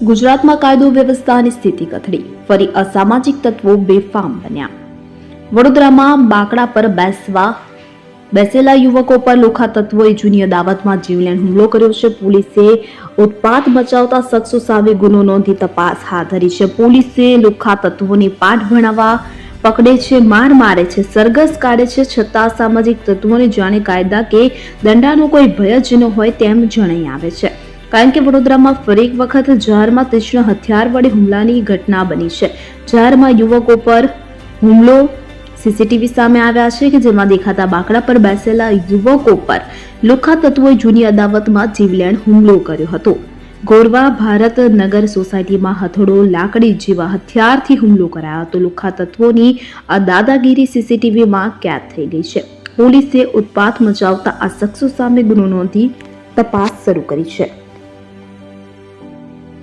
ગુજરાતમાં કાયદો વ્યવસ્થાની સ્થિતિ કથળી, ફરી અસામાજિક તત્વો બેફામ બન્યા. વડોદરામાં બાકડા પર બેસેલા યુવકો પર લુખ્ખા તત્વોએ જૂની અદાવતમાં જીવલેણ હુમલો કર્યો છે. પોલીસે ઉત્પાત મચાવતા શખ્સો સામે ગુનો નોંધી તપાસ હાથ ધરી છે. પોલીસે લુખ્ખા તત્વોને પાઠ ભણાવવા પકડે છે, માર મારે છે, સરઘસ કાઢે છે, છતાં સામાજિક તત્વોને જાણે કાયદા કે દંડાનો કોઈ ભય જ ન હોય તેમ જણાઈ આવે છે. કારણ કે વડોદરામાં ફરી એક વખત જાહેરમાં તીક્ષ્ણ હથિયાર વડે હુમલાની ઘટના બની છે. જાહેરમાં યુવકો પર હુમલો સીસીટીવી સામે આવ્યા છે કે જેમાં દેખાતા બાકડા પર બેસેલા યુવકો પર લુખ્ખા તત્વોએ જૂની અદાવતમાં જીવલેણ હુમલો કર્યો હતો. ગોરવા ભારત નગર સોસાયટીમાં હથોડો, લાકડી જેવા હથિયારથી હુમલો કરાયો હતો. લુખ્ખા તત્વોની આ દાદાગીરી સીસીટીવીમાં કેદ થઈ ગઈ છે. પોલીસે ઉત્પાત મચાવતા આ શખ્સો સામે ગુનો નોંધી તપાસ શરૂ કરી છે.